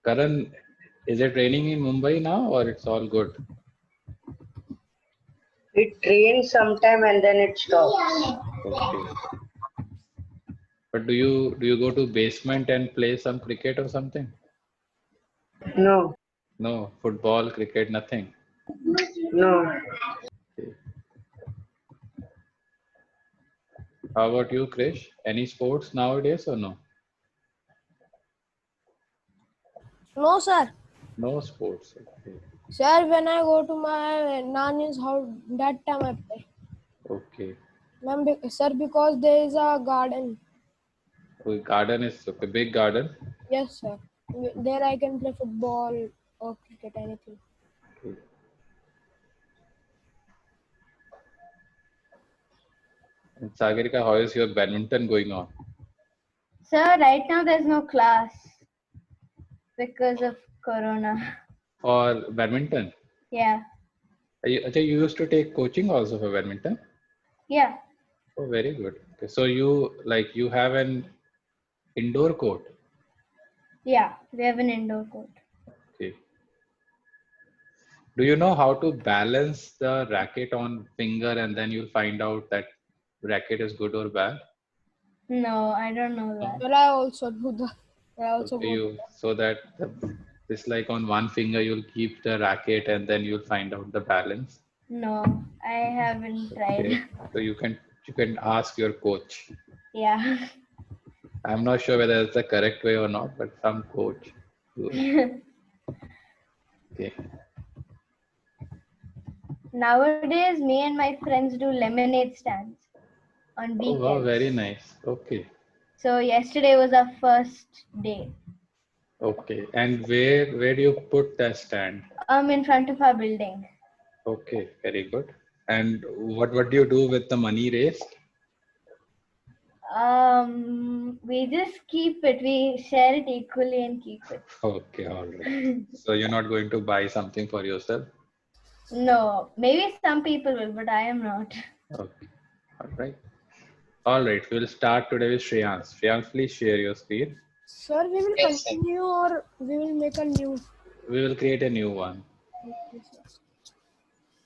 Karan, is it raining in Mumbai now or it's all good? It rains sometime and then it stops. Okay. But do you go to basement and play some cricket or something? No, No, football, cricket, nothing. no. Okay. How about you, Krish? Any sports nowadays or no? No, sir. No sports. Okay. Sir, when I go to my nanny's house, that time I play. Okay. Ma'am, sir, because there is a garden. So garden is okay. Big garden. Yes, sir. There I can play football or cricket, anything. Okay. And Sagarika, how is your badminton going on? Sir, right now there's no class because of Corona. For badminton? Yeah. Achha, you used to take coaching also for badminton? Yeah. Oh, very good. Okay. So you have an indoor court. Yeah. We have an indoor court. Okay. Do you know how to balance the racket on finger and then you'll find out that racket is good or bad? No, I don't know No. that. But I also do that. I also Okay, go. so that it's like on one finger you'll keep the racket and then you'll find out the balance. No, I haven't tried. Okay. So you can ask your coach. Yeah. I'm not sure whether it's the correct way or not, but some coach. Okay. Nowadays, me and my friends do lemonade stands on Oh weekends. wow, very nice. Okay. So yesterday was our first day. Okay. And where do you put that stand? In front of our building. Okay, very good. And what do you do with the money raised? We just keep it. We share it equally and keep it. Okay, all right. So you're not going to buy something for yourself? No, maybe some people will, but I am not. Okay, all right. All right, we'll start today with Shreyans. Shreyans, please share your screen. Sir, we will Yes, sir. continue or we will make a new. We will create a new one. Okay, sir.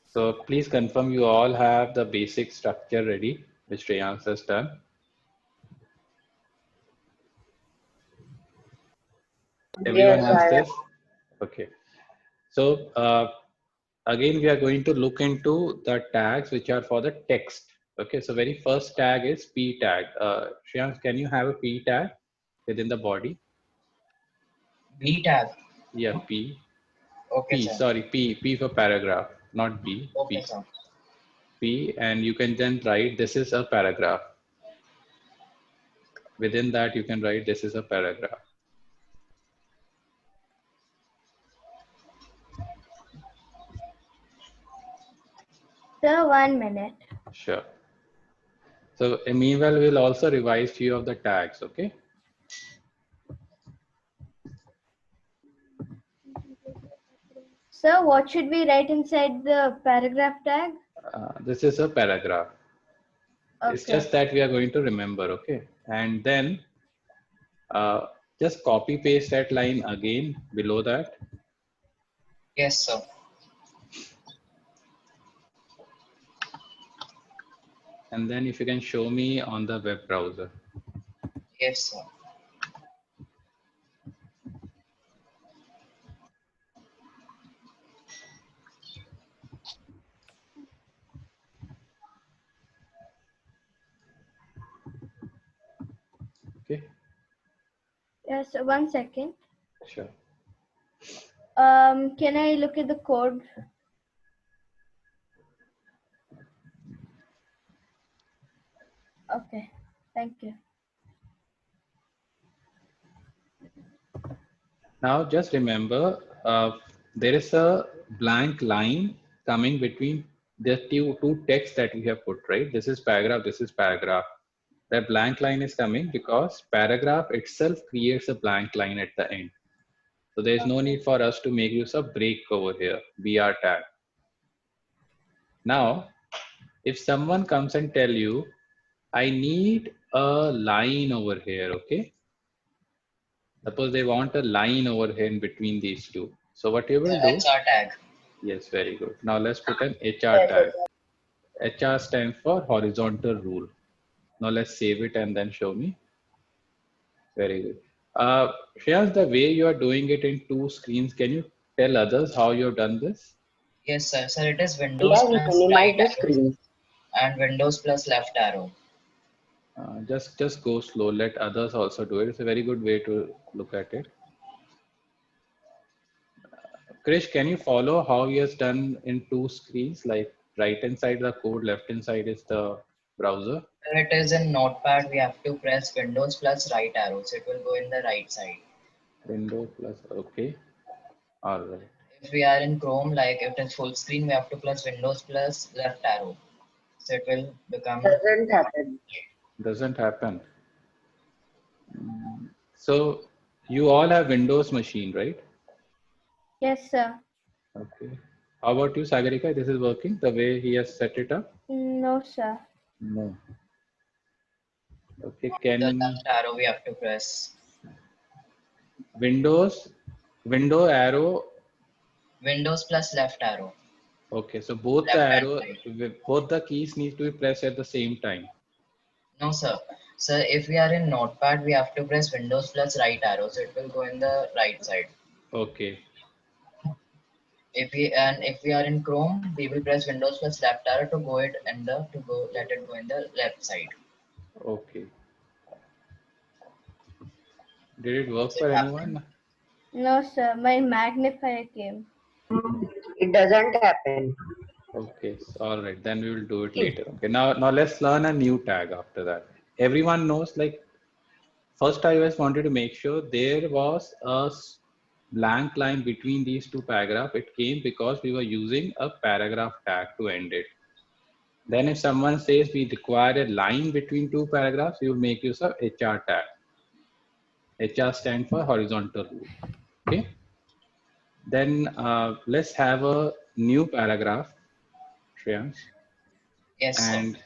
So please confirm you all have the basic structure ready, which Shreyans has done. Everyone Yes, has I this? Okay. So again, we are going to look into the tags which are for the text. Okay, so very first tag is P tag. Shreyans, can you have a P tag within the body? B tag. Yeah, P. Okay, P, sir. sorry, P for paragraph, not B. Okay, P. sir. P, and you can then write this is a paragraph. Within that, you can write this is a paragraph. So 1 minute. Sure. So meanwhile, we'll also revise few of the tags, okay? So what should we write inside the paragraph tag? This is a paragraph. Okay. It's just that we are going to remember, okay? And then just copy paste that line again below that. Yes, sir. And then if you can show me on the web browser. Yes, sir. Okay, Yes, 1 second. sure. Can I look at the code? Okay, thank you. Now just remember, there is a blank line coming between the two texts that we have put, right? This is paragraph, this is paragraph. That blank line is coming because paragraph itself creates a blank line at the end. So there is no need for us to make use of break over here, BR tag. Now, if someone comes and tell you, I need a line over here, okay? Suppose they want a line over here in between these two. So what you will The do? HR tag. Yes, very good. Now let's put an HR tag. HR stands for horizontal rule. Now let's save it and then show me. Very good. Shreyans, the way you are doing it in two screens, can you tell others how you've done this? Yes, sir. Sir, it is Windows Yeah, we plus minimize right the arrow screen. and Windows plus left arrow. Just go slow. Let others also do it. It's a very good way to look at it. Krish, can you follow how he has done in two screens? Like right hand side the code, left hand side is the browser. Sir, it is in Notepad. We have to press Windows plus right arrow, so it will go in the right side. Window plus, okay. All right. If we are in Chrome, like if it is full screen, we have to press Windows plus left arrow, so it will become. Doesn't happen. Doesn't happen. So you all have Windows machine, right? Yes, sir. Okay. How about you, Sagarika? This is working the way he has set it up? No, sir. No. Okay. The Can left arrow we have to press. window arrow. Windows plus left arrow. Okay. So both the arrow, both the keys need to be pressed at the same time. No, sir. Sir, if we are in Notepad, we have to press Windows plus right arrow, so it will go in the right side. Okay. If we are in Chrome, we will press Windows plus left arrow to go it in the let it go in the left side. Okay. Did it work for anyone? No, sir. My magnifier came. It doesn't happen. Okay, so, all right. Then we will do it later. Okay, now let's learn a new tag after that. Everyone knows, like, first I just wanted to make sure there was a blank line between these two paragraphs. It came because we were using a paragraph tag to end it. Then if someone says we require a line between two paragraphs, we will make use of HR tag. HR stands for horizontal rule. Okay. Then let's have a new paragraph, Shreyans. Yes, sir. And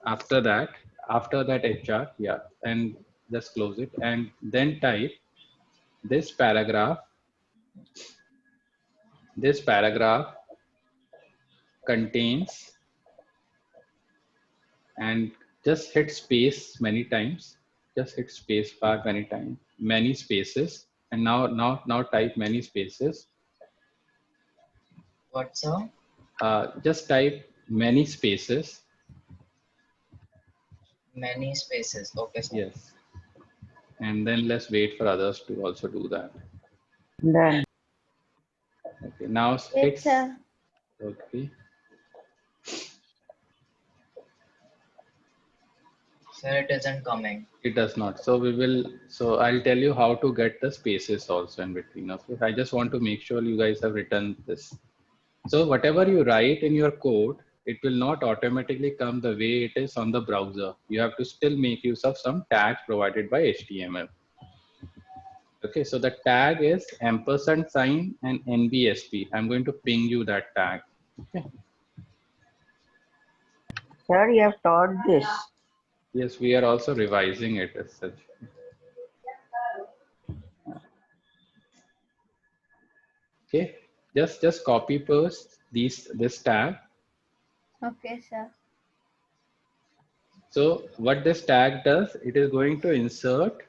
after that HR, yeah, and just close it and then type this paragraph contains, and just hit space many times, just hit space bar many times, many spaces, and now type many spaces. What, sir? Just type many spaces. Many spaces. Okay, sir. Yes. And then let's wait for others to also do that. Done. Okay, now Yes, hit. sir. Okay. Sir, it isn't coming. It does not. So I'll tell you how to get the spaces also in between. Okay. I just want to make sure you guys have written this. So whatever you write in your code, it will not automatically come the way it is on the browser. You have to still make use of some tags provided by HTML. Okay, so the tag is ampersand sign and NBSP. I'm going to ping you that tag. Okay. Sir, you have taught this. Yes, we are also revising it as such. Okay, just copy paste this tag. Okay, sir. So what this tag does, it is going to insert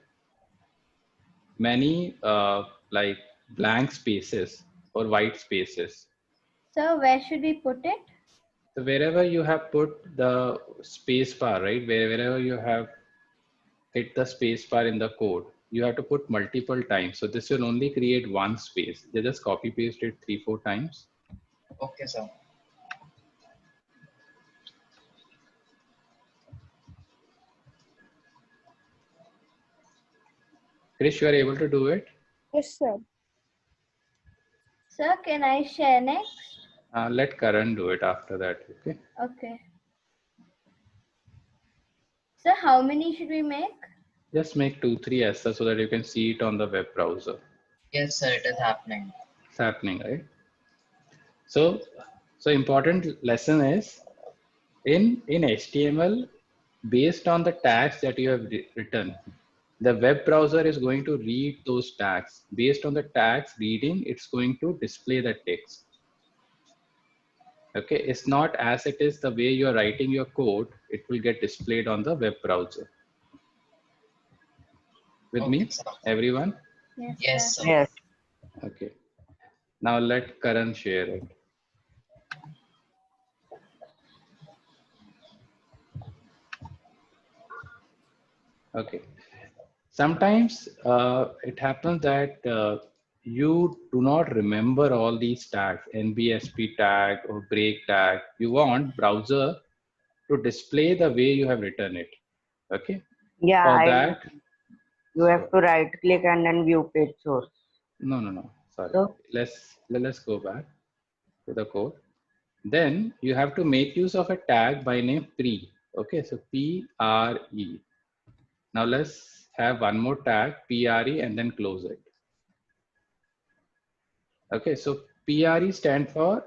many like blank spaces or white spaces. So where should we put it? So wherever you have put the space bar, right? Wherever you have hit the space bar in the code, you have to put multiple times. So this will only create one space. They just copy paste it 3-4 times. Okay, sir. Krish, you are able to do it? Yes, sir. Sir, can I share next? Let Karan do it after that, okay? Okay. Sir, how many should we make? Just make 2-3 essas so that you can see it on the web browser. Yes, sir, it is happening. It's happening, right? So important lesson is in HTML, based on the tags that you have written, The web browser is going to read those tags. Based on the tags reading, it's going to display the text. Okay, it's not as it is the way you're writing your code, it will get displayed on the web browser. With Okay, me, sir. everyone? Yes, Yes, sir. sir. Yes. Okay. Now let Karan share it. Okay. Sometimes it happens that you do not remember all these tags, NBSP tag or break tag. You want browser to display the way you have written it. Okay. Yeah, For I that, you have to right click and then view page source. no. Sorry. So Let's go back to the code. Then you have to make use of a tag by name pre. Okay, so PRE. Now let's have one more tag PRE and then close it. Okay, so PRE stand for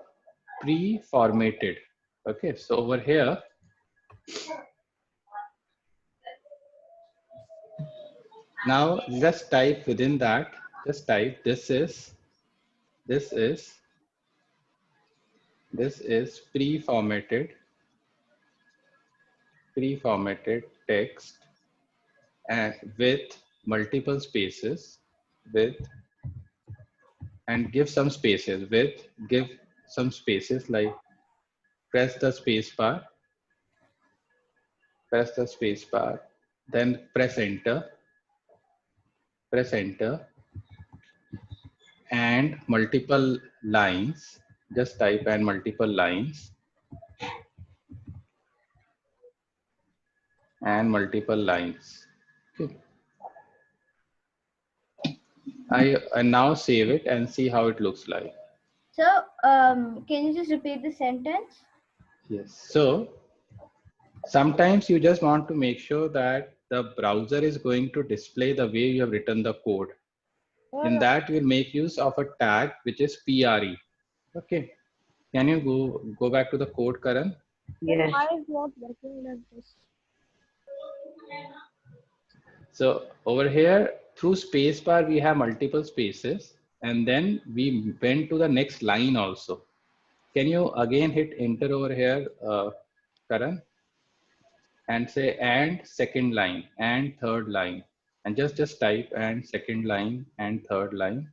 pre-formatted. Okay, so over here, now just type within that, just type this is pre-formatted text and with multiple spaces with and give some spaces like press the space bar, then press enter and multiple lines, just type and multiple lines and multiple lines. Okay. I now save it and see how it looks like. So, can you just repeat the sentence? Yes. So sometimes you just want to make sure that the browser is going to display the way you have written the code. In that, we'll make use of a tag which is PRE. Okay. Can you go back to the code, Karan? yes. Why is not working like this? So over here, through spacebar, we have multiple spaces, and then we went to the next line also. Can you again hit enter over here, Karan, and say and second line and third line, and just type and second line and third line.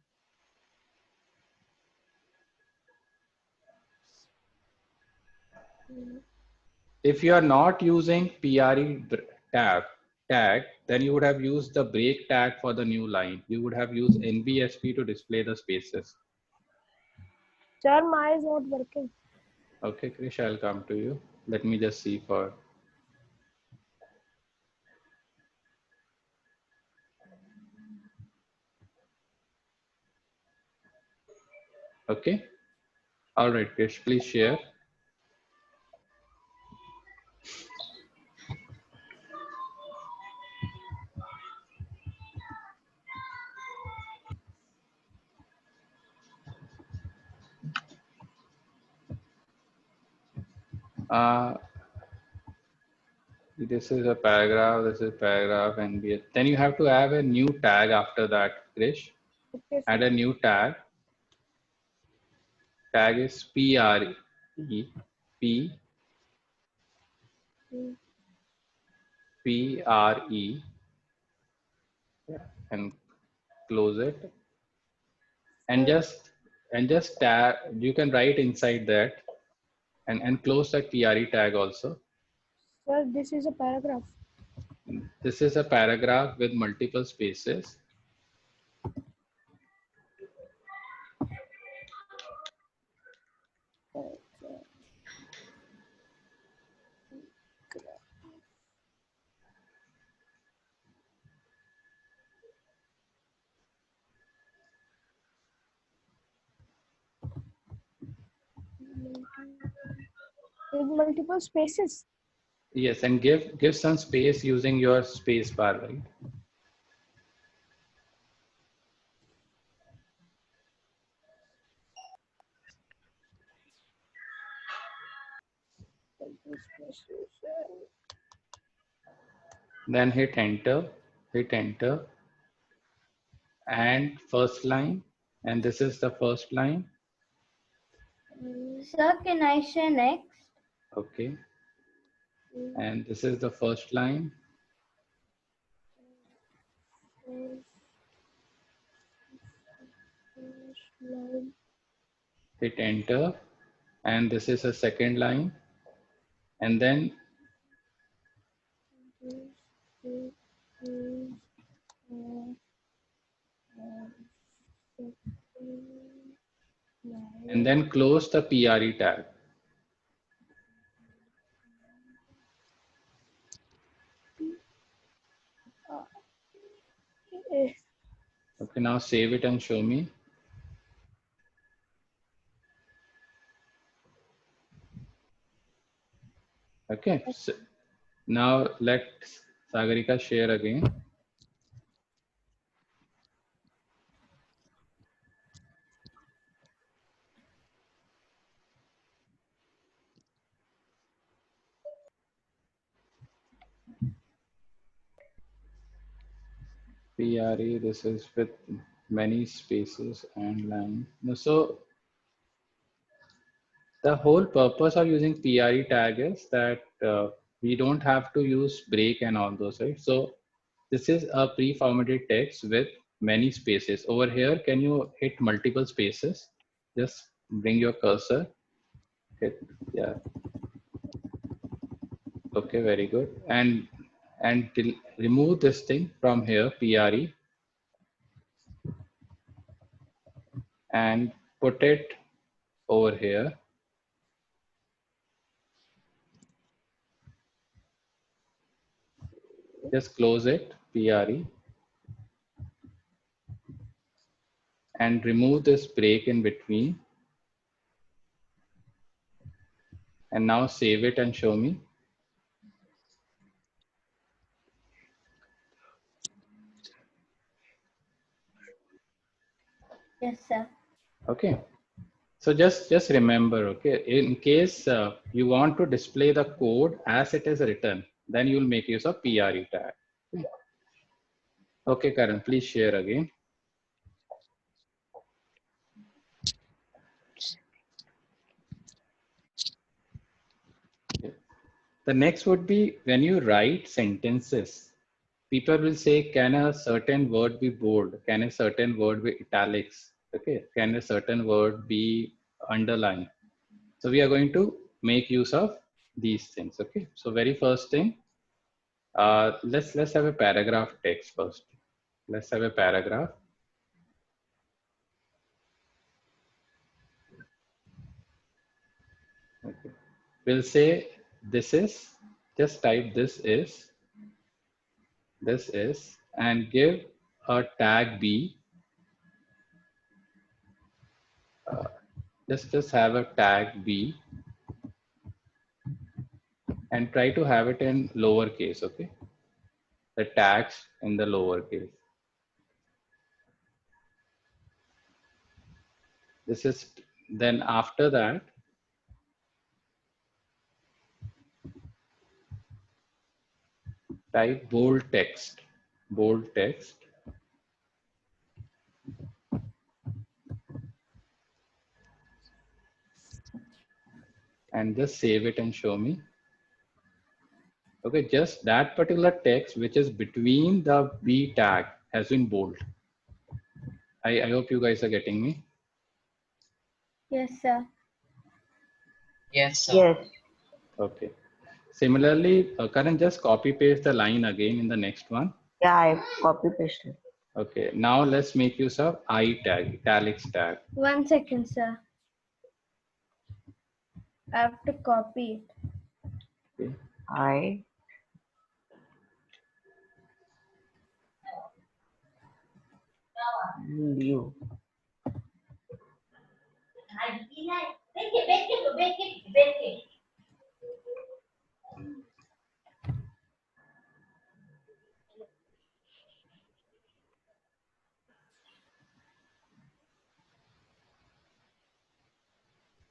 If you are not using PRE tag, then you would have used the break tag for the new line. You would have used NBSP to display the spaces. Sir, my is not working. Okay, Krish, I'll come to you. Let me just see for. Okay. All right, Krish, please share. This is a paragraph, this is paragraph, NBS. Then you have to have a new tag after that, Krish. Okay, sir. Add a new tag. Tag is PRE. PRE and close it. And just tag, you can write inside that and close that PRE tag also. Sir, this is a paragraph. This is a paragraph with multiple spaces. With multiple spaces. Yes, and give some space using your space bar, right? Then hit enter hit enter, and first line, and this is the first line. Sir, can I share next? Okay, and this is the first line. Hit enter, and this is a second line, and then close the PRE tag. Okay, now save it and show me. Okay, so now let Sagarika share again. PRE, this is with many spaces and line. No, so the whole purpose of using PRE tag is that we don't have to use break and all those, right? So this is a pre-formatted text with many spaces. Over here, can you hit multiple spaces? Just bring your cursor. Hit, yeah. Okay, very good. And remove this thing from here, PRE, and put it over here. Just close it, PRE, and remove this break in between. And now save it and show me. Yes, sir. Okay. So just remember, okay, in case you want to display the code as it is written, then you will make use of PRE tag. Okay, Karan, please share again. The next would be when you write sentences, people will say, can a certain word be bold? Can a certain word be italics? Okay, can a certain word be underlined? So we are going to make use of these things. Okay, so very first thing, let's have a paragraph text first. Let's have a paragraph. Okay. We'll say this is, just type this is, and give a tag B. Just have a tag B and try to have it in lowercase, okay? The tags in the lowercase. This is, then after that, type bold text, and just save it and show me. Okay, just that particular text which is between the B tag has been bold. I hope you guys are getting me. Yes, sir. Yes, sir. Yes. Okay. Similarly, Karan, just copy paste the line again in the next one. Yeah, I copy pasted. Okay, now let's make use of I tag, italics tag. 1 second, sir. I have to copy it. Okay. I you.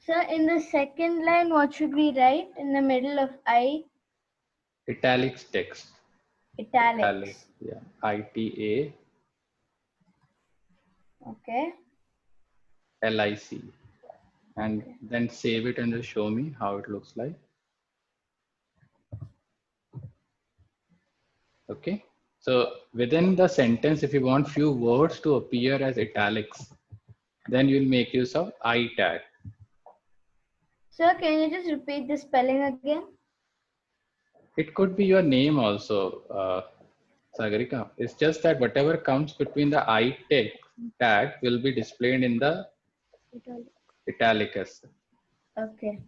Sir, in the second line, what should we write in the middle of I? Italics text. Italics. Yeah, ITALIC. Okay. And then save it and just show me how it looks like. Okay. So within the sentence, if you want few words to appear as italics, then you'll make use of I tag. Sir, can you just repeat the spelling again? It could be your name also, Sagarika. It's just that whatever comes between the I tag will be displayed in the italic as such. Okay.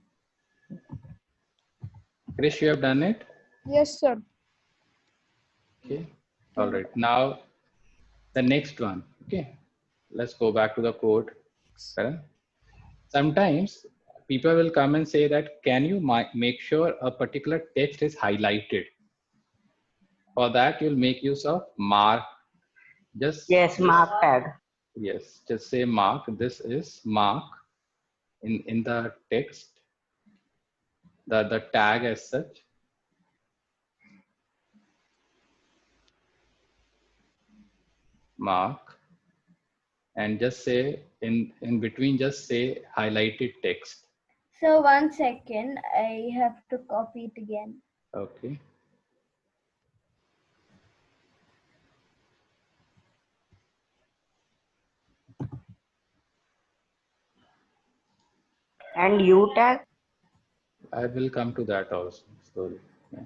Krish, you have done it? Yes, sir. Okay. All right. Now the next one. Okay. Let's go back to the code. Karan. Sometimes people will come and say that, can you make sure a particular text is highlighted? For that, you'll make use of mark. Yes, mark tag. Yes, just say mark. This is mark in the text, the tag as such. Mark. And just say in between, just say highlighted text. So 1 second, I have to copy it again. Okay. And U tag. I will come to that also slowly. Yeah.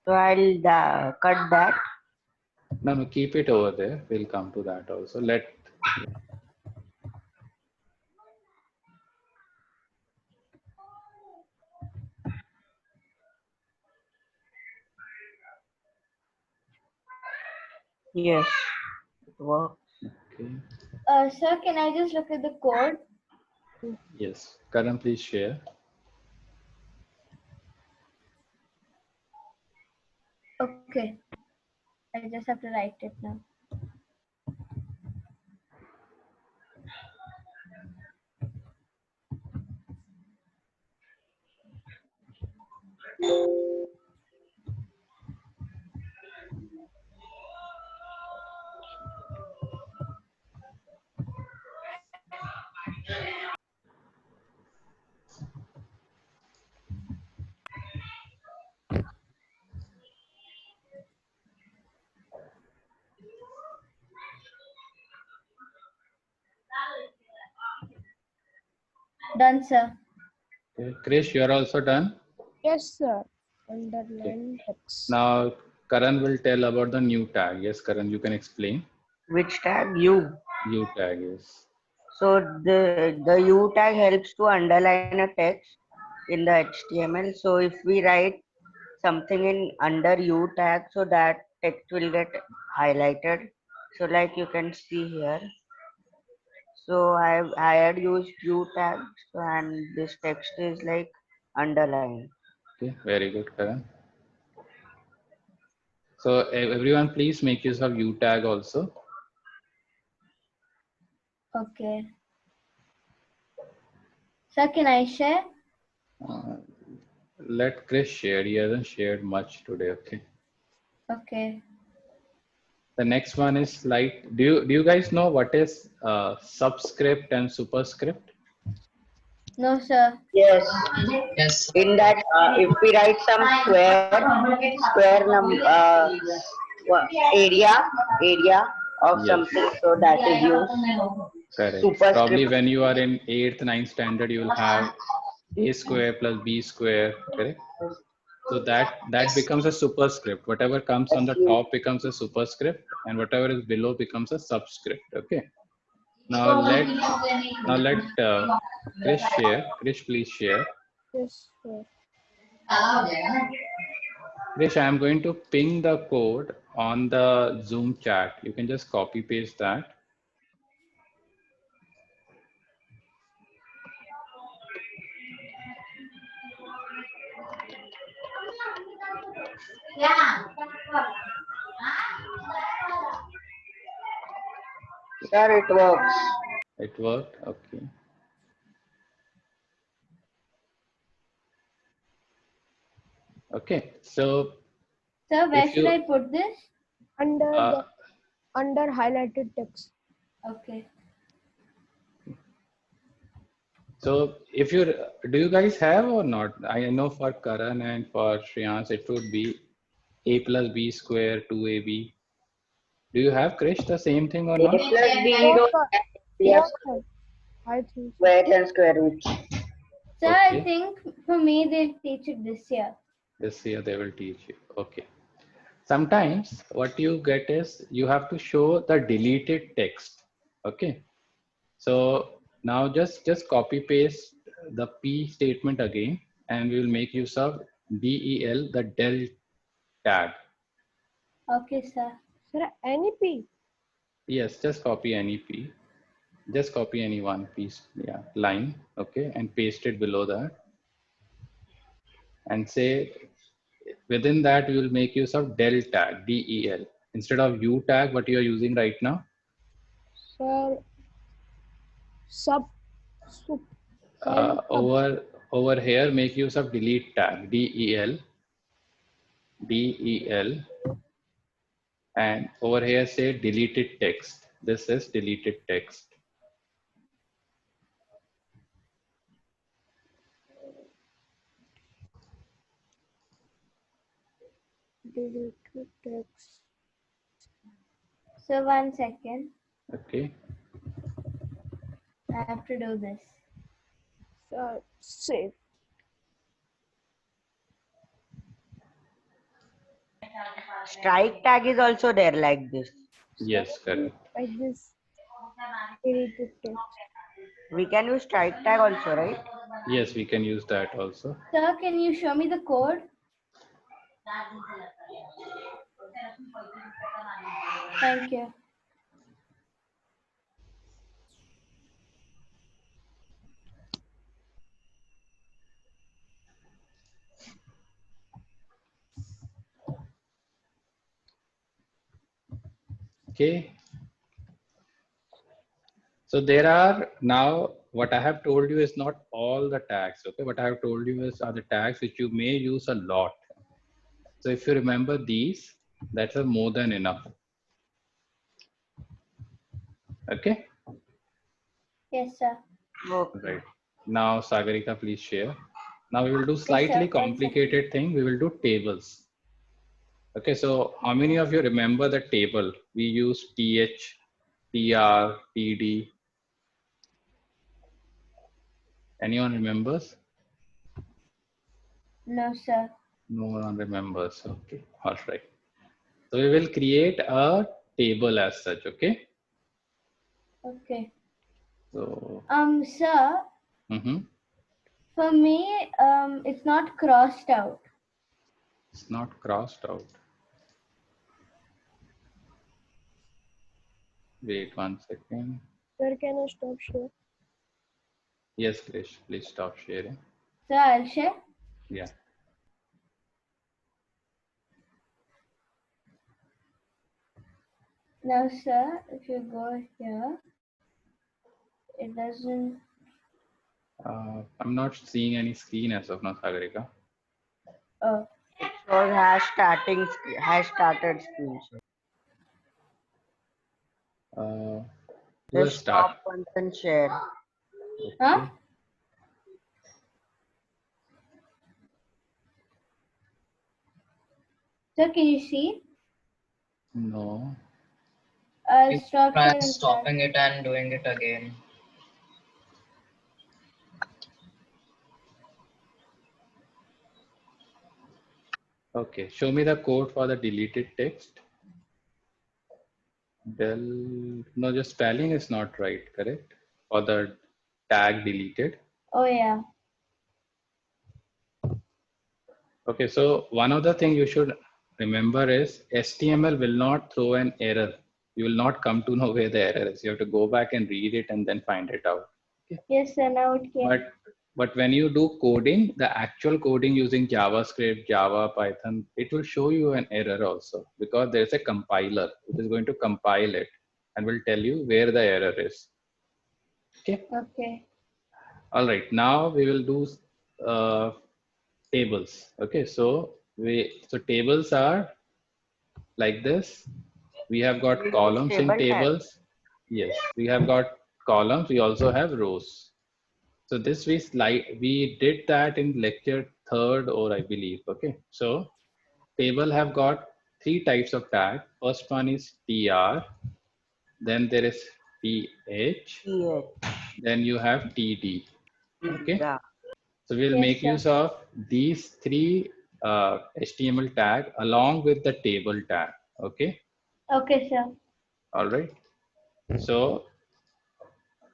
So I'll cut that. No, keep it over there. We'll come to that also. Yes, it works. Okay. Sir, can I just look at the code? Yes. Karan, please share. Okay. I just have to write it now. Done, sir. Okay. Krish, you are also done? Yes, sir. Underline text. Now, Karan will tell about the new tag. Yes, Karan, you can explain. Which tag? U. U tag is. So the U tag helps to underline a text in the HTML. So if we write something in under U tag, so that text will get highlighted. So like you can see here. So I had used U tags, and this text is like underlined. Okay, very good, Karan. So everyone, please make use of U tag also. Okay. Sir, can I share? Let Krish share. He hasn't shared much today. Okay. Okay. The next one is like, do you guys know what is subscript and superscript? No, sir. Yes. Yes. In that, if we write some square number area of Yes. something, so that is used. Correct. Superscript. Probably when you are in 8th, 9th standard, you will have a square plus b square. Correct. So that becomes a superscript. Whatever comes on the top becomes a superscript, and whatever is below becomes a subscript. Okay. Now let Krish share. Krish, please share. Yes, sir. Krish, I am going to ping the code on the Zoom chat. You can just copy paste that. Sir, it works. It worked. Okay. Okay. So Sir, where If should you- I put this? Under Uh, the under highlighted text. Okay. So if you do you guys have or not? I know for Karan and for Shreyans it would be a plus b square 2ab. Do you have, Krish, the same thing or A not? plus B No, don't sir. have, we have No, sir. I think so. squares and square roots. Sir, I Okay. think for me they'll teach it this year. This year they will teach you. Okay. Sometimes what you get is you have to show the deleted text. Okay. So now just copy paste the P statement again, and we will make use of del, the del tag. Okay, sir. Sir, any P. Yes, just copy any P. Just copy any one piece, yeah, line, okay, and paste it below that. And say within that we will make use of del tag, del. Instead of u tag, what you are using right now? Sir, sub. Over here, make use of delete tag, del, and over here say deleted text. This is deleted text. Deleted text. So 1 second. Okay. I have to do this. Sir, save. Strike tag is also there like this. Yes, correct. Like this. Deleted text. We can use strike tag also, right? Yes, we can use that also. Sir, can you show me the code? Thank you. Okay. So there are now, what I have told you is not all the tags. Okay. What I have told you is are the tags which you may use a lot. So if you remember these, that's a more than enough. Okay. Yes, sir. Okay. Right. Now, Sagarika, please share. Now we will do slightly Yes, sir. 1 complicated thing. We will do tables. Okay, so how many of you remember the table? We use TH, TR, TD. Anyone remembers? No, sir. No one remembers. Okay, all right. So we will create a table as such. Okay. Okay. So, Sir, for me, it's not crossed out. it's not crossed out. Wait 1 second. Sir, can I stop share? Yes, Krish, please stop sharing. Sir, I'll share. Yeah. Now, sir, if you go here, it doesn't. I'm not seeing any screen as of now, Sagarika. Oh, It shows has started screen share. Do a Just start. stop once and share. huh? Sir, can you see? No. I'll stop Try here and start. stopping it and doing it again. Okay, show me the code for the deleted text. No, just spelling is not right, correct? For the tag deleted. Oh, yeah. Okay, so one other thing you should remember is HTML will not throw an error. You will not come to know where the error is. You have to go back and read it and then find it out. Yes, sir, now it came. But when you do coding, the actual coding using JavaScript, Java, Python, it will show you an error also because there's a compiler which is going to compile it and will tell you where the error is. Okay. Okay. All right. Now we will do tables. Okay. So tables are like this. We have got We use columns in table tag. tables. Yes, we have got columns. We also have rows. So this we did that in lecture 3rd, or I believe. Okay. So table have got 3 types of tag. First one is TR. Then there is TH. Yes. Then you have TD. Okay. Yeah. So we'll Yes, make sir. use of these 3 HTML tag along with the table tag. Okay. Okay, sir. All right. So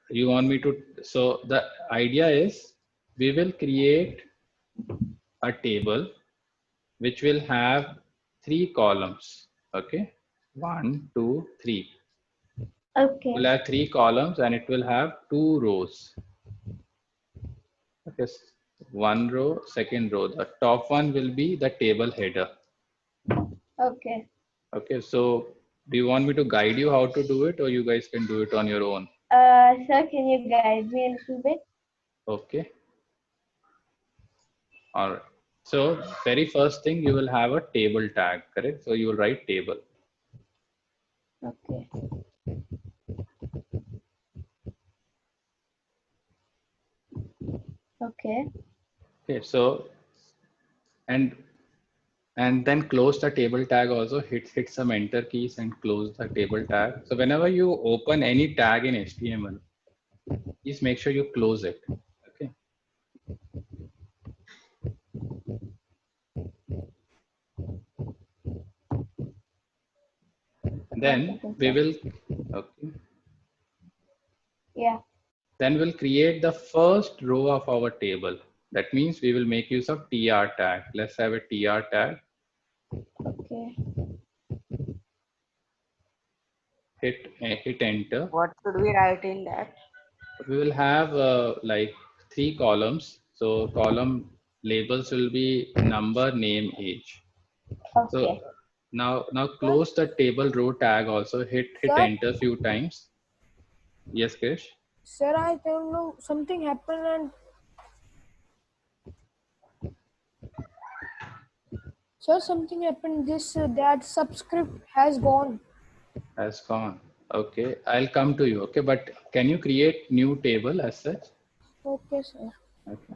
you want me to, so the idea is we will create a table which will have 3 columns. Okay. 1, 2, 3. Okay. We'll have 3 columns and it will have 2 rows. Okay. One row, second row. The top one will be the table header. Okay. Okay, so do you want me to guide you how to do it, or you guys can do it on your own? Sir, can you guide me a little bit? Okay. All right. So very first thing, you will have a table tag, correct? So you will write table. Okay. Okay. Okay, so and then close the table tag also, hit some enter keys and close the table tag. So whenever you open any tag in HTML, please make sure you close it. Okay. Then we will, okay. Yeah. Then we'll create the first row of our table. That means we will make use of TR tag. Let's have a TR tag. Okay. Hit enter. What should we write in that? We will have like 3 columns. So column labels will be number, name, age. Okay. So now close the table row tag also. Hit Sir? enter few times. Yes, Krish. Sir, I don't know. Something happened and. Sir, something happened. That subscript has gone. Has gone. Okay, I'll come to you. Okay, but can you create new table as such? Okay, sir. Okay.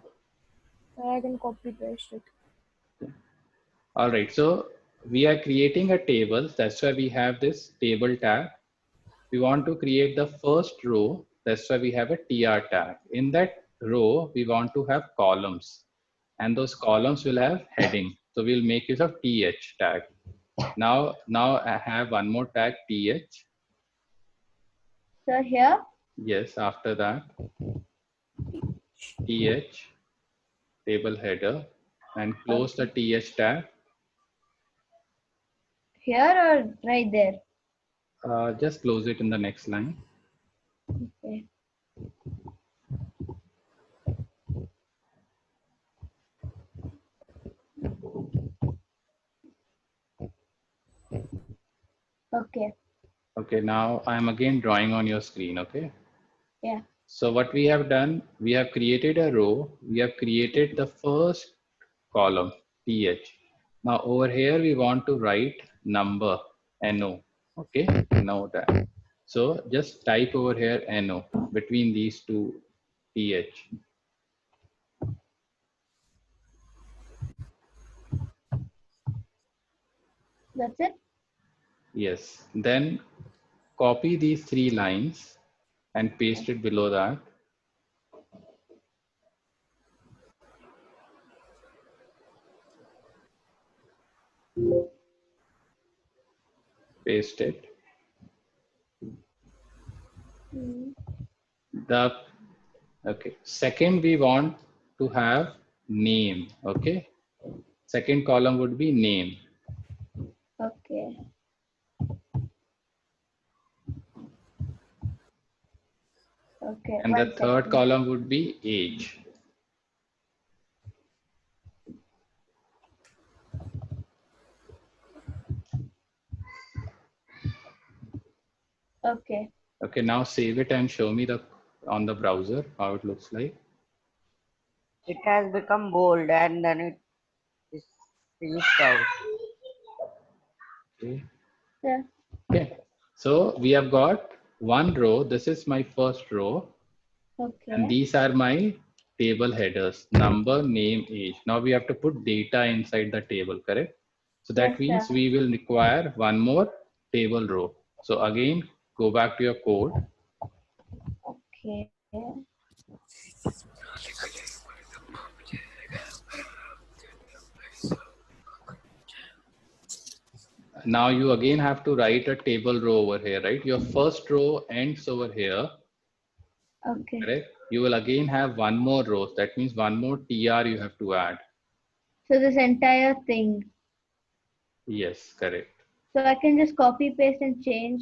I can copy paste it. All right, so we are creating a table. That's why we have this table tag. We want to create the first row. That's why we have a TR tag. In that row, we want to have columns, and those columns will have heading. So we'll make use of TH tag. Now I have one more tag, TH. So here? Yes, after that, TH, table header, and close the TH tag. Here or right there? Just close it in the next line. Okay. Okay. Okay, now I'm again drawing on your screen, okay? Yeah. So what we have done, we have created a row. We have created the first column, TH. Now over here, we want to write number, NO, okay? Now that. So just type over here, NO, between these two, TH. That's it? Yes. Then copy these 3 lines and paste it below that. Paste it. The okay. Second, we want to have name. Okay. Second column would be name. Okay. Okay. And the third column would be age. Okay. Okay, now save it and show me the on the browser how it looks like. It has become bold and then it is finished out. Okay. Yeah. Okay. So we have got one row. This is my first row. Okay. And these are my table headers, number, name, age. Now we have to put data inside the table, correct? So that Yes, means sir. we will require one more table row. So again, go back to your code. Okay. Now you again have to write a table row over here, right? Your first row ends over here, Okay. correct? You will again have one more row. That means one more TR you have to add. So this entire thing. Yes, correct. So I can just copy paste and change.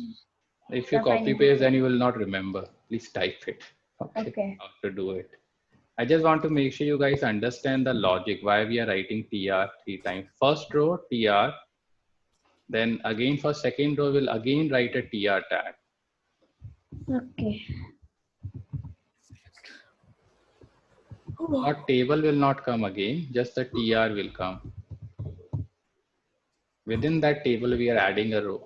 If you Stuff I copy need to paste, then change. you will not remember. Please type it. Okay. How to do it. I just want to make sure you guys understand the logic why we are writing TR 3 times. First row TR, then again for second row we'll again write a TR tag. Okay. Our table will not come again, just the TR will come. Within that table we are adding a row.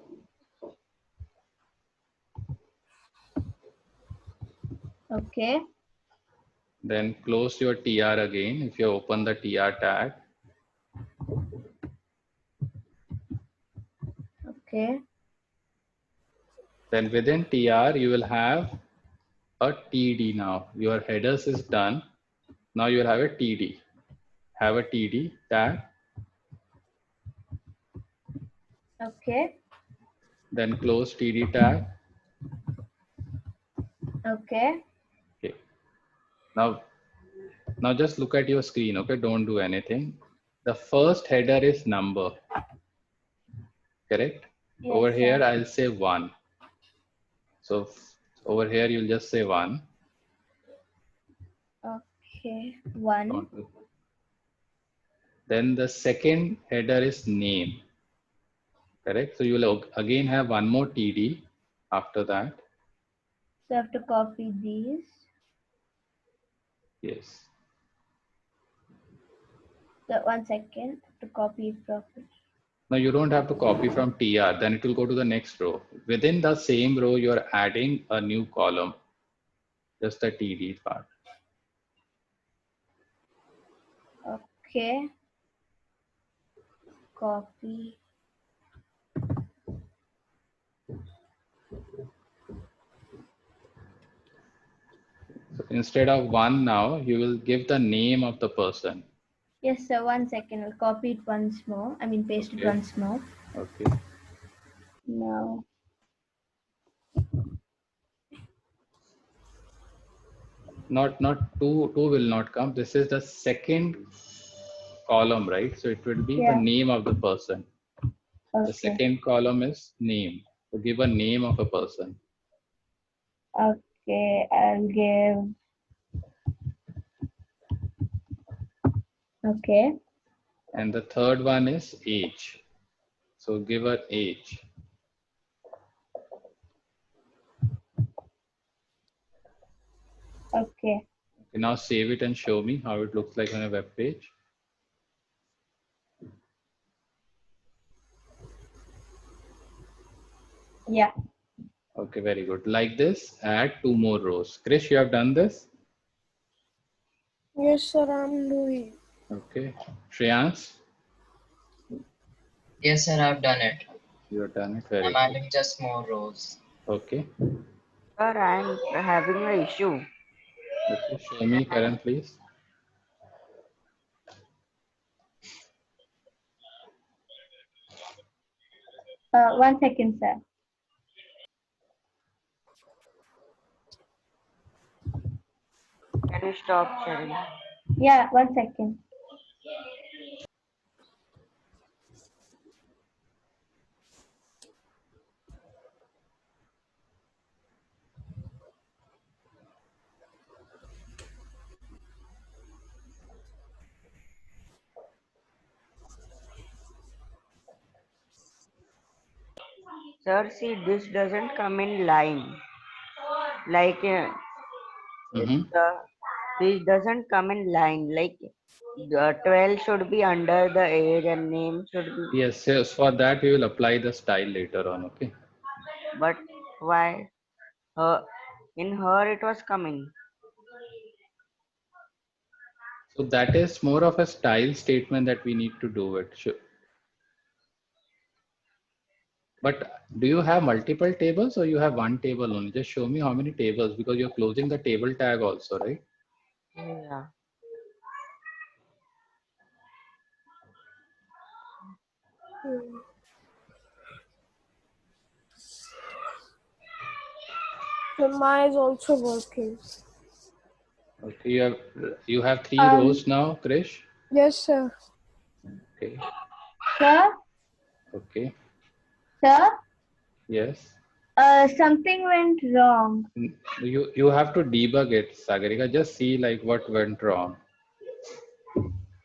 Okay. Then close your TR again if you open the TR tag. Okay. Then within TR you will have a TD now. Your headers is done. Now you will have a TD. Have a TD tag. Okay. Then close TD tag. Okay. Okay. Now just look at your screen, okay? Don't do anything. The first header is number, correct? Yes, Over here, sir. I'll say 1. So over here, you'll just say 1. Okay. 1. Then the second header is name, correct? So you'll again have one more TD after that. So I have to copy these. Yes. So 1 second to copy it properly. Now you don't have to copy from TR, then it will go to the next row. Within the same row, you're adding a new column, just the TD part. Okay. Copy. So instead of 1 now, you will give the name of the person. Yes, sir. 1 second. I'll copy it once more. I mean, paste it Okay. once more. Okay. Now. Not two will not come. This is the second column, right? So it will be the Yeah. name of the person. The Okay. second column is name. So give a name of a person. Okay. I'll give. Okay. And the third one is age. So give an age. Okay. Okay, now save it and show me how it looks like on a web page. Yeah. Okay, very good. Like this, add 2 more rows. Krish, you have done this? Yes, sir, I'm doing. Okay. Shreyans, Yes, sir, I've done it. you have done it. Very I'm good. adding just more rows. Okay. Sir, I'm having an issue. Okay, show me, Karan, please. One second, sir. Can you stop sharing? Yeah, 1 second. Sir, see, this doesn't come in line. Like Mm-hmm. this doesn't come in line. Like the 12 should be under the age and name should be. Yes, yes. For that, we will apply the style later on. Okay. But why? Her, in her it was coming. So that is more of a style statement that we need to do it. But do you have multiple tables or you have one table only? Just show me how many tables, because you're closing the table tag also, right? Yeah. So mine is also working. Okay, you have 3 rows now, Krish. Yes, sir. Okay. Sir, Okay. sir, Yes. something went wrong. You have to debug it, Sagarika. Just see like what went wrong.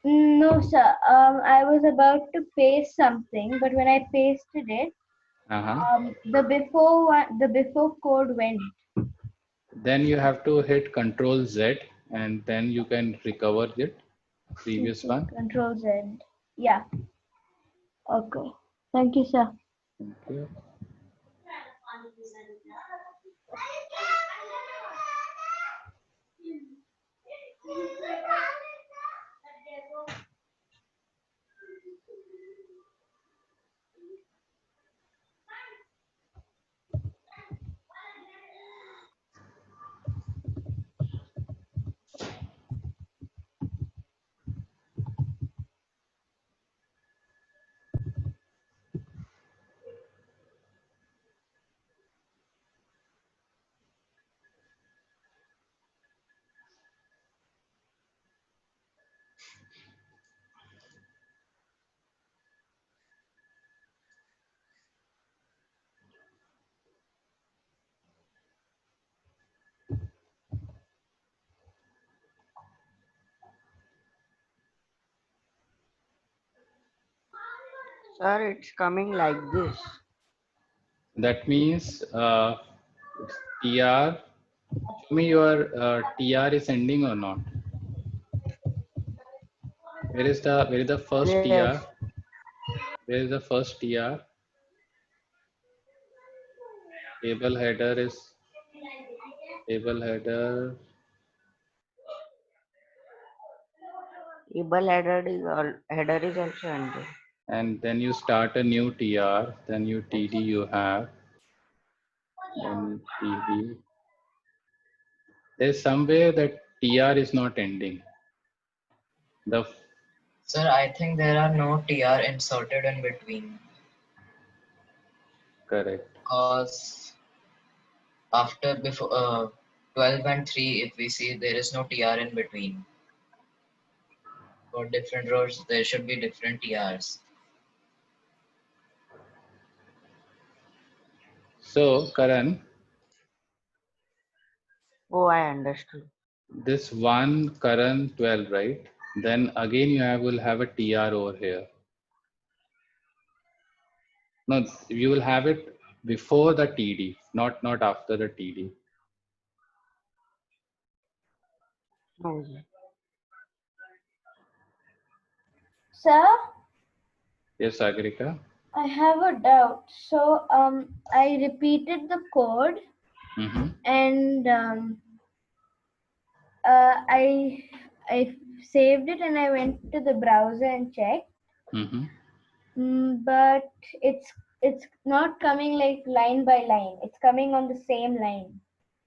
No, sir. I was about to paste something, but when I pasted it, the before code went. Then you have to hit Control Z and then you can recover it. Previous one. Control Z. Yeah. Okay. Thank you, sir. Thank you. Sir, it's coming like this. That means TR. Show me your TR is ending or not. Where is the first Yes. TR? Where is the first TR? Table header is table header. Table header is also under. And then you start a new TR, then you TD you have, then TD. There's somewhere that TR is not ending. Sir, I think there are no TR inserted in between. Correct. Because before 12 and 3, if we see, there is no TR in between. For different rows, there should be different TRs. So Karan, Oh, I understood. this one Karan 12, right? Then again will have a TR over here. No, you will have it before the TD, not after the TD. No. Sir, Yes, Sagarika. I have a doubt. So I repeated the code and I saved it and I went to the browser and checked. But it's not coming like line by line. It's coming on the same line.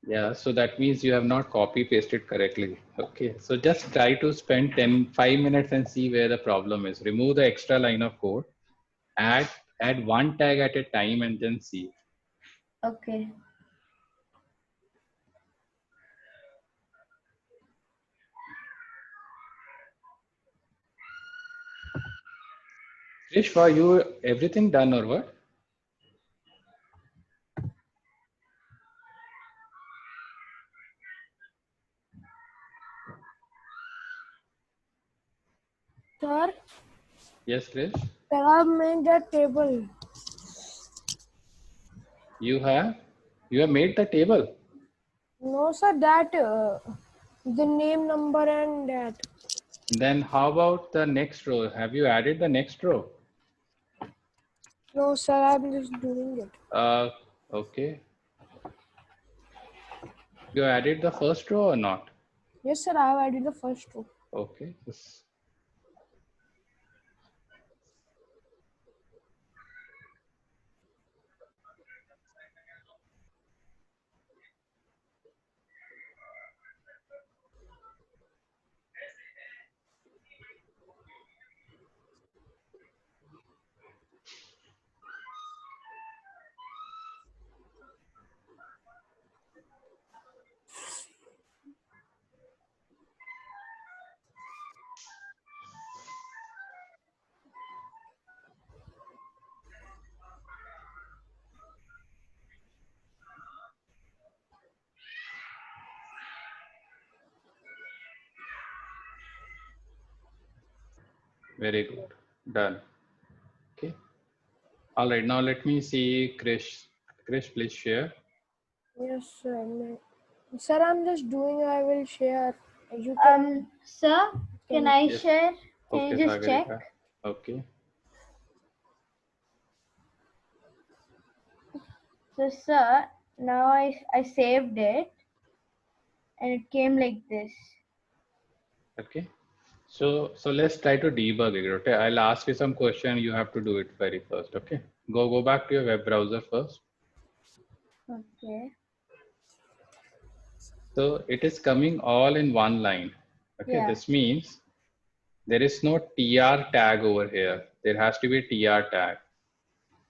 Yeah, so that means you have not copy pasted correctly. Okay, so just try to spend 5 minutes and see where the problem is. Remove the extra line of code, add one tag at a time and then see. Okay. Krish, for you, everything done or what? Sir, Yes, Krish. I have made the table. You have made the table. No, sir, that The name, number, and that. Then how about the next row? Have you added the next row? No, sir, I'm just doing it. Okay. You added the first row or not? Yes, sir, I have added the first row. Okay. Very good. Done. Okay. All right. Now let me see Krish. Krish, please share. Yes, sir. Sir, I'm just doing. I will share. You can. Sir, can I Yes. share? Can Okay, you just check? Sagarika. Okay. So, sir, now I saved it, and it came like this. Okay. So let's try to debug it. Okay. I'll ask you some question. You have to do it very first. Okay. Go back to your web browser first. Okay. So it is coming all in one line. Okay. Yeah. This means there is no TR tag over here. There has to be a TR tag.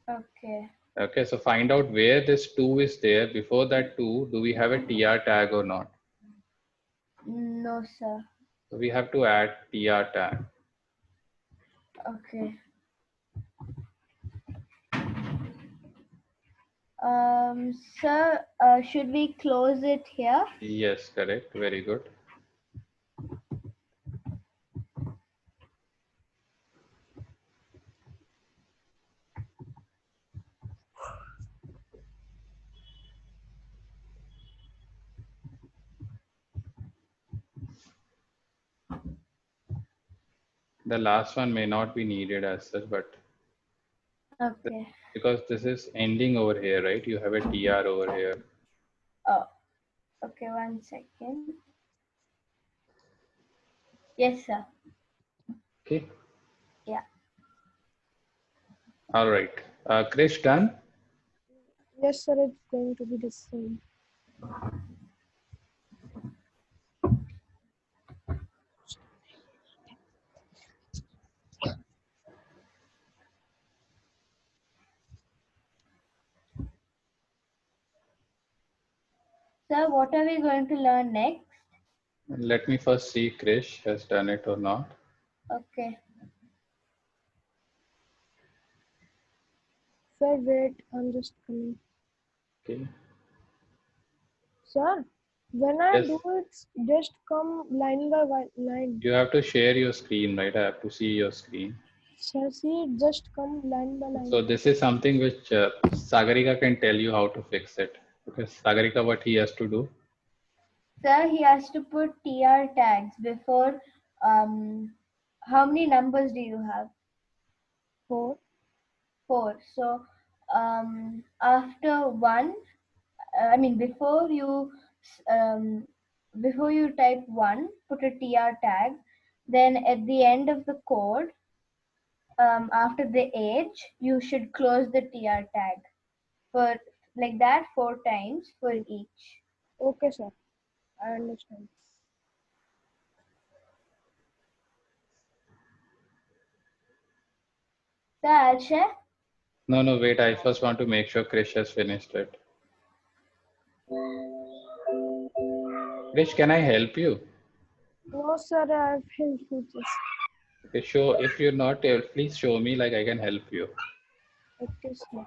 Okay. Okay. So find out where this 2 is there. Before that 2, do we have a TR tag or not? No, sir. So we have to add TR tag. Okay. Sir, should we close it here? Yes, correct. Very good. The last one may not be needed as such, but Okay. because this is ending over here, right? You have a TR over here. Oh, okay. 1 second. Yes, sir. Okay. Yeah. All right. Krish, done? Yes, sir. It's going to be the same. Sir, what are we going to learn next? Let me first see Krish has done it or not. Okay. Sir, wait. I'm just coming. Okay. Sir, when I Yes. do it, just come line by line. You have to share your screen, right? I have to see your screen. Sir, see, just come line by line. So this is something which Sagarika can tell you how to fix it. Okay, Sagarika, what he has to do? Sir, he has to put TR tags before. How many numbers do you have? 4. 4. So, after 1, before you type 1, put a TR tag. Then at the end of the code, after the age, you should close the TR tag for like that 4 times for each. Okay, sir. I understand. Sir, I'll share. No, wait. I first want to make sure Krish has finished it. Krish, can I help you? No, sir. I've helped you just. Okay, show. If you're not able, please show me. Like I can help you. Okay, sir.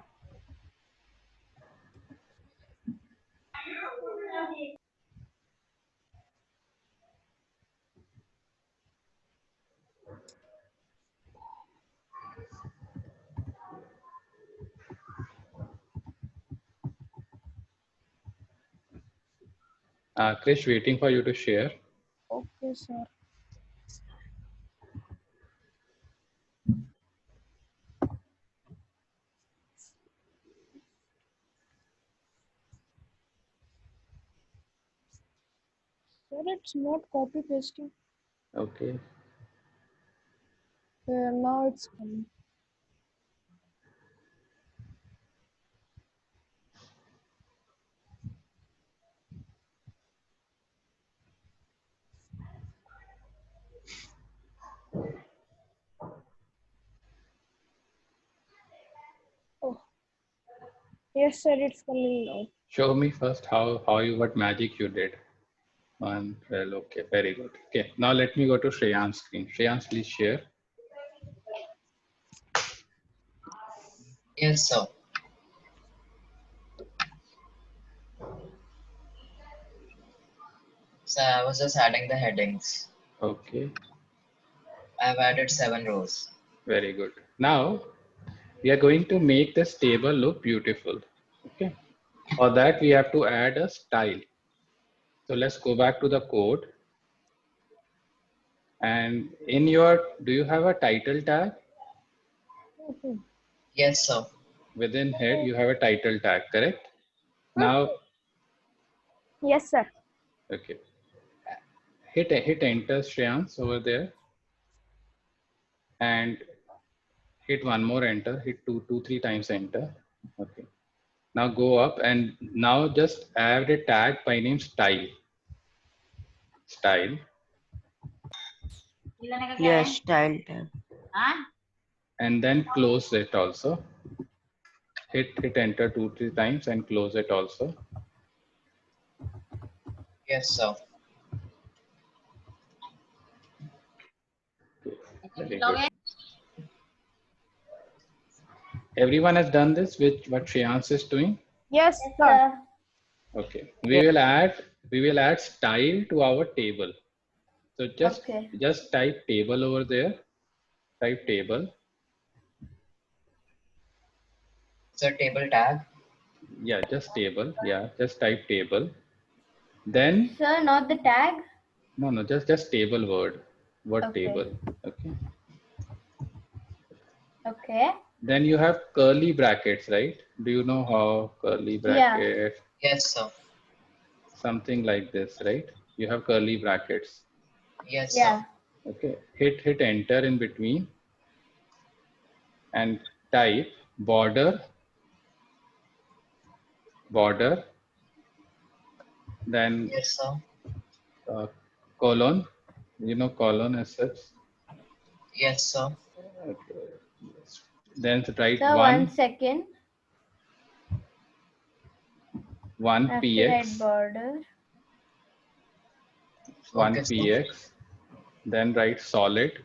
Krish, waiting for you to share. Yes, sir. Sir, it's not copy pasting. Okay. Now it's coming. Oh, yes, sir, it's coming now. Show me first how you what magic you did. One, well, okay, very good. Okay, now let me go to Shreyan's screen. Shreyan's, please share. Yes, sir. So I was just adding the headings. Okay, I've added 7 rows. very good. Now we are going to make this table look beautiful. Okay, for that we have to add a style. So let's go back to the code. And in your, do you have a title tag? Yes, sir. Within head, you have a title tag, correct? Now, Yes, sir. okay. Hit enter, Shreyans, over there. And hit one more enter, hit three times enter. Okay. Now go up and now just add a tag by name style. Style. Yes, style tag. And then close it also. Hit enter 2-3 times and close it also. Yes, sir. Very good. Everyone has done this with what Shreyans is doing? Yes, Yes, sir. sir. Okay. We will add style to our table. So Okay. just type table over there. Type table. So table tag. Yeah, just table. Yeah, just type table. Then Sir, not the tag. no, just table word Okay. table. Okay. Okay. Then you have curly brackets, right? Do you know how curly bracket? Yes, sir. Something like this, right? You have curly brackets. Yes, Yeah. sir. Okay. Hit enter in between and type border. Then Yes, sir. colon. You know colon as such. Yes, sir. Okay. Then write Sir, 1 second. one After px. right border. One Okay, sir. px. Then write solid.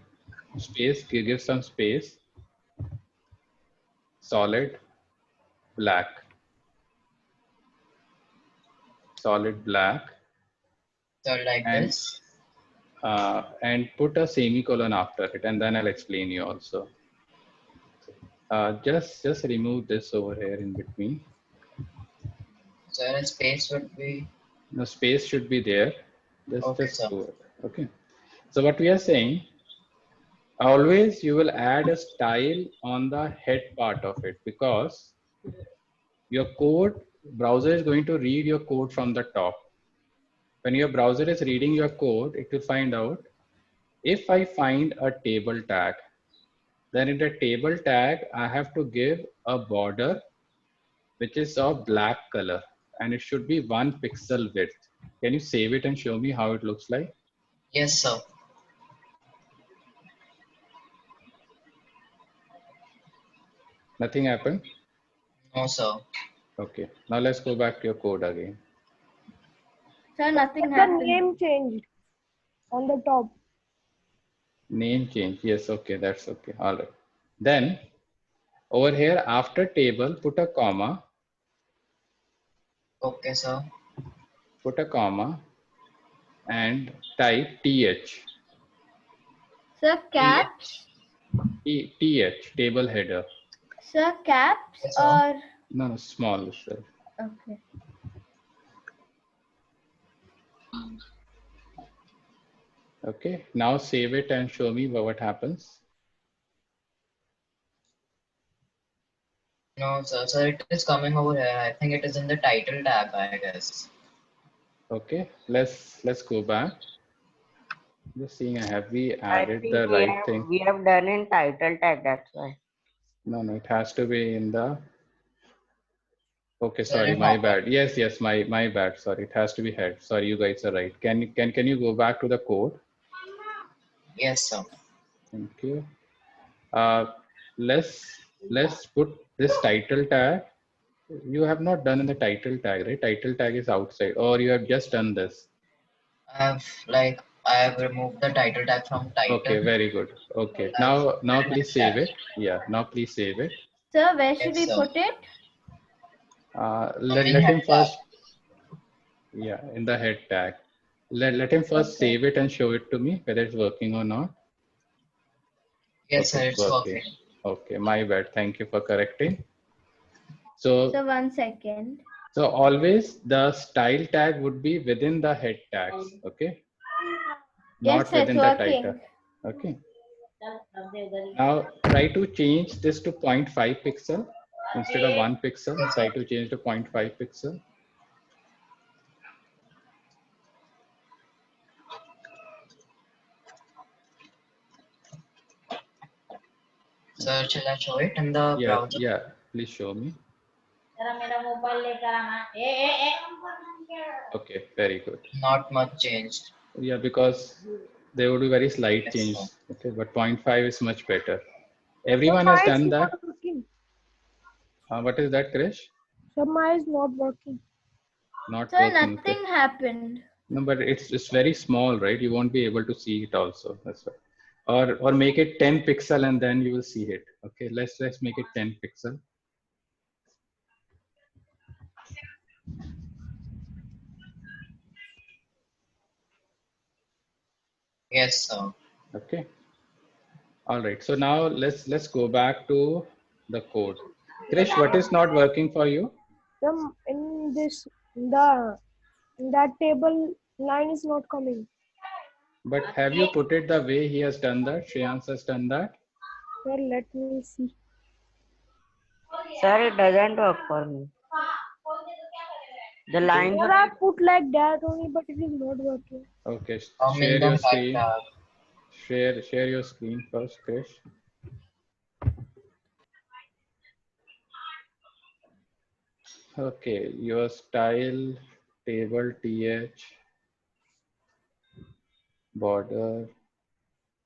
Space. Give some space. Solid black. Solid black. So like And this. and put a semicolon after it, and then I'll explain you also. Just remove this over here in between. So a space would be. The space should be there. Okay, Just sir. do it. Okay. So what we are saying, always you will add a style on the head part of it, because your browser is going to read your code from the top. When your browser is reading your code, it will find out if I find a table tag, then in the table tag, I have to give a border which is of black color, and it should be 1 pixel width. Can you save it and show me how it looks like? Yes, sir. Nothing happened? No, sir. Okay, now let's go back to your code again. Sir, nothing The happened. name changed on the top. Name change, yes, okay, that's okay, all right. Then over here, after table, put a comma, Okay, sir. and type th. Sir, caps. Th, table header. Sir, caps Yes, sir. or No, small, sir. Okay, now save it and show me what happens. No, sir. So it is coming over here. I think it is in the title tag, I guess. Okay, let's go back. Just seeing, have we I added think the right thing? we have done in title tag, that's why. No, it has to be in the. Okay, Sir, sorry, in my hopper. bad. Yes, my bad. Sorry, it has to be head. Sorry, you guys are right. Can you go back to the code? Yes, sir. Thank you. Let's put this title tag. You have not done in the title tag, right? Title tag is outside, or you have just done this. I have removed the title tag from title. Okay, very good. Okay, now please save it. Yeah, now please save it. Sir, where should Yes, we sir. put it? Let In him head first. Yeah, in the head tag. Let him first Okay. save it and show it to me whether it's working or not. Yes, Okay, sir. it's It's working. working. Okay, my bad. Thank you for correcting. So So 1 second. so always the style tag would be within the head tags. Okay. Yes, Not sir, it's within the title. working. Okay. Now try to change this to 0.5 pixel instead of 1 pixel. Yes, Try sir. to change to 0.5 pixel. Sir, shall I show it in the browser? Yeah. Please show me. Okay, very good. Not much changed. Yeah, because there would be very slight Yes, change. sir. Okay, but 0.5 is much better. So Everyone my has is done not that. working. What is that, Krish? So my is not working. Not Sir, working. Okay. nothing happened. No, but it's very small, right? You won't be able to see it also. That's why. Or make it 10 pixel and then you will see it. Okay, let's make it 10 pixel. Yes, sir. Okay. All right. So now let's go back to the code. Krish, what is not working for you? So in that table line is not coming. But have you put it the way he has done that? Shreyans has done that? Well, let me see. Sir, it doesn't work for me. The lines Sir, I put like that only, but it is not working. Okay. I'm Share in the your head screen. tag. Share your screen first, Krish. Okay, your style table th border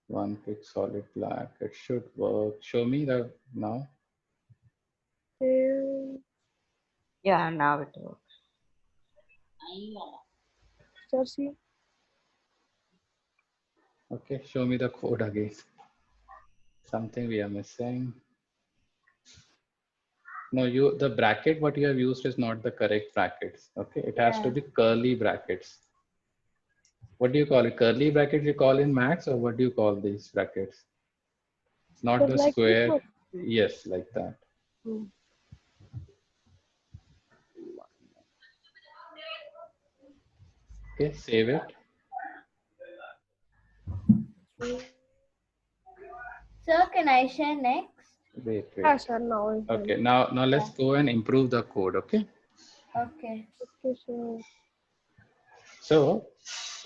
1 pic solid black. It should work. Show me the now. yeah, now it works. Sir, see. Okay, show me the code again. Something we are missing. No, the bracket what you have used is not the correct brackets. Okay, it has to Yeah. be curly brackets. What do you call it? Curly brackets you call in Max, or what do you call these brackets? Not Sir, the like this square. one? Yes, like that. Hmm. Okay, save it. Sir, can I share next? Wait. Yeah, sir, now it's done. Okay, now let's go and improve the code. Okay. Okay. Okay, sir. So,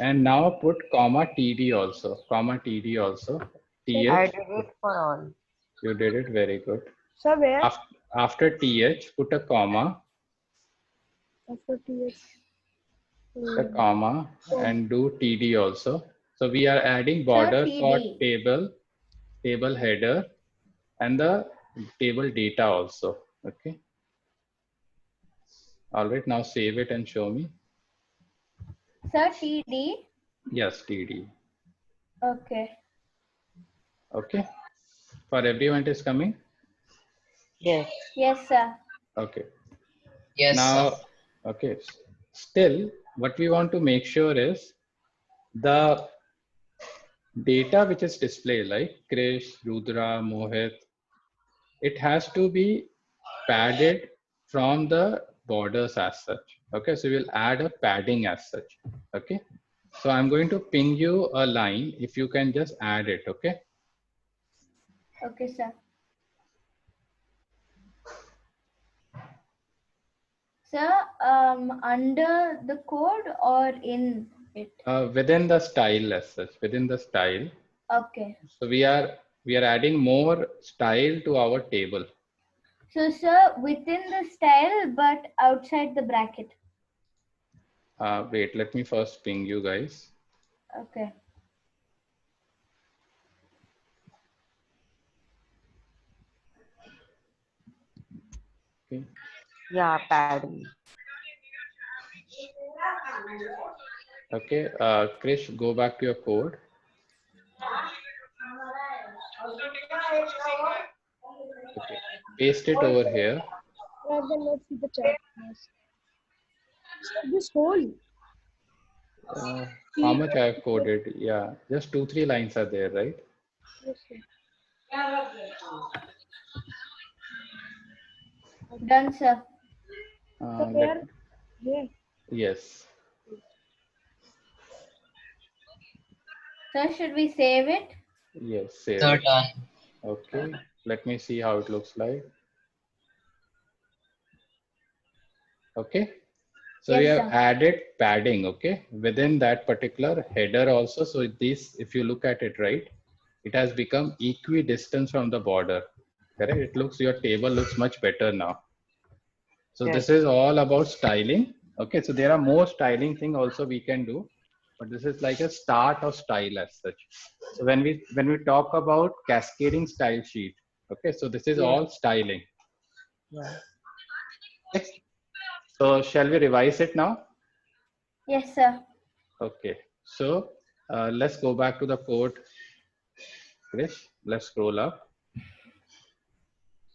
and now put comma td also. Comma td also. Th. I did it for all. You did it very good. Sir, where? After th, put a comma. After TH. A comma and do td also. So we are adding border for TD. table header, and the table data also. Okay. All right. Now save it and show me. Sir, TD. Yes, td. Okay. Okay. For everyone it is coming. Yes. Yes, sir. Okay. Yes, Now, sir. okay. Still, what we want to make sure is the data which is displayed, like Krish, Rudra, Mohit, it has to be padded from the borders as such. Okay, so we'll add a padding as such. Okay, So I'm going to ping you a line. If you can just add it, okay? Okay, sir. Sir, under the code or in it? Within the style as such, within the style. Okay. So we are adding more style to our table. So, sir, within the style, but outside the bracket. Wait, let me first ping you guys. Okay. Okay. Yeah, padding. Okay, Krish, go back to your code. Okay, paste it over here. Rather than let's see the chat. Yes. So this whole How much I have coded? Yeah, just 2-3 lines are there, right? yes, sir. Done, sir. So Let where here? yes, Sir, should we save it? yes, save Sir, it. done. Okay, let me see how it looks like. Okay, so Yes, we have sir. added padding, okay, within that particular header also. So this, if you look at it, right, it has become equidistant from the border, correct? It looks, your table looks much better now. So this Yes. is all about styling. Okay, so there are more styling thing also we can do, but this is like a start of style as such. So when we talk about cascading style sheet, okay, so this is Yes. all styling. Yeah. Okay. So shall we revise it now? Yes, sir. Okay, so let's go back to the code. Krish, let's scroll up.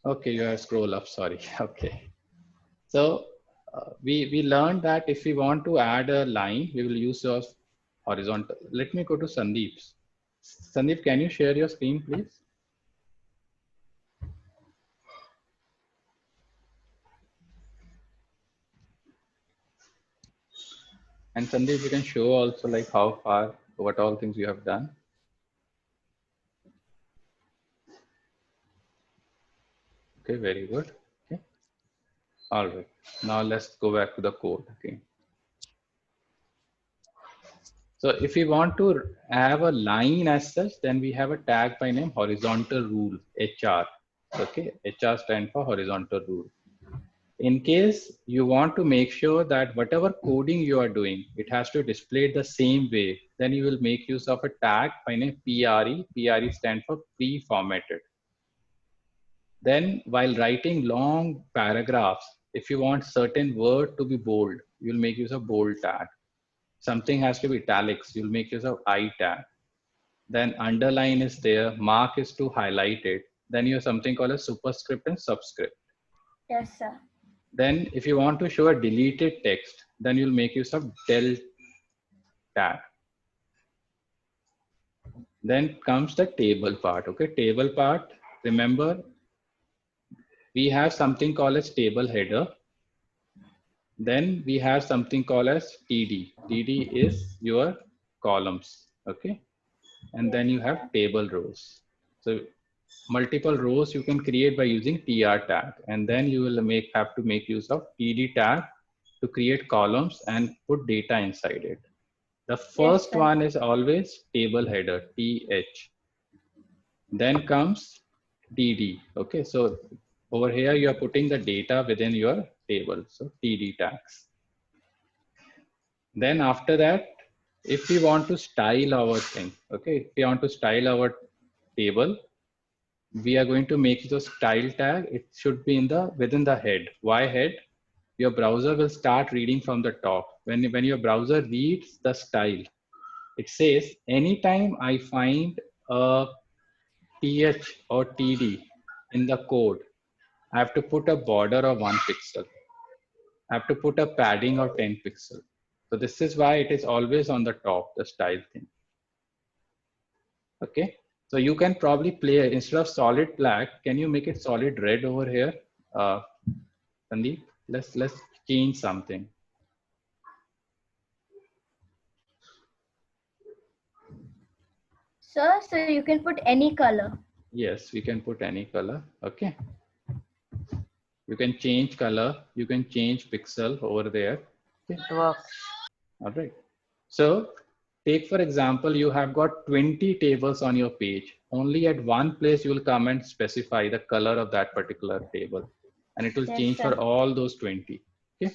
Okay, you have scroll up, sorry. Okay. So we learned that if we want to add a line, we will use your horizontal. Let me go to Sandeep's. Sandeep, can you share your screen, please? And Sandeep, you can show also like how far, what all things you have done. Okay, very good. Okay. All right. Now let's go back to the code. Okay. So if we want to have a line as such, then we have a tag by name horizontal rule, HR. Okay, HR stands for horizontal rule. In case you want to make sure that whatever coding you are doing, it has to display it the same way, then you will make use of a tag by name PRE. PRE stands for pre-formatted. Then while writing long paragraphs, if you want certain word to be bold, you'll make use of bold tag. Something has to be italics, you'll make use of I tag. Then underline is there, mark is to highlight it. Then you have something called a superscript and subscript. Yes, sir. Then if you want to show a deleted text, then you'll make use of del tag. Then comes the table part. Okay, table part, remember we have something called as table header. Then we have something called as TD. TD is your columns. Okay, and then you have table rows. So multiple rows you can create by using tr tag, and then you will have to make use of td tag to create columns and put data inside it. The first sir. one is always table header, th. Then comes td. Okay, so over here you are putting the data within your table, so td tags. Then after that, if we want to style our thing, okay, if we want to style our table, we are going to make the style tag. It should be in the within the head. Why head? Your browser will start reading from the top. When your browser reads the style, it says anytime I find a th or td in the code, I have to put a border of 1 pixel. I have to put a padding of 10 pixel. So this is why it is always on the top, the style thing. Okay, so you can probably play, instead of solid black, can you make it solid red over here? Sandeep, let's change something. Sir, so you can put any color. Yes, we can put any color. Okay. You can change color. You can change pixel over there. Okay. It works. All right. So take for example, you have got 20 tables on your page. Only at one place you will come and specify the color of that particular table, and it will Yes, change sir. for all those 20. Okay.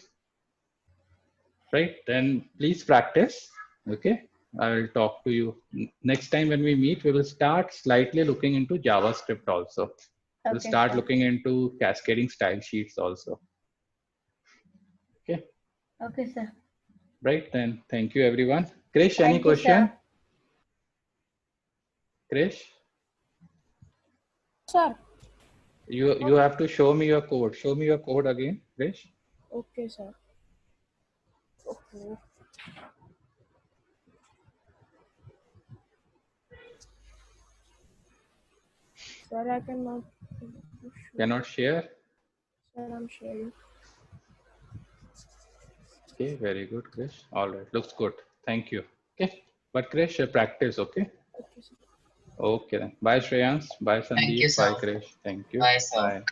Right. Then please practice. Okay. I will talk to you next time when we meet. We will start slightly looking into JavaScript also. We'll Okay, start sir. looking into cascading style sheets also. Okay. Okay, sir. Right. Then thank you everyone. Krish, any Thank you, question? sir. Krish, Sir. you have to show me your code. Show me your code again, Krish. Okay, sir. Okay. Sir, I cannot. Cannot share. Sir, I'm sharing. Okay, very good, Krish. All right, looks good. Thank you. Okay, but Krish, practice. Okay. Okay, sir. Okay then. Bye, Shreyans. Bye, Thank you, Sandeep. sir. Bye, Krish. Thank you. Bye, sir. Bye.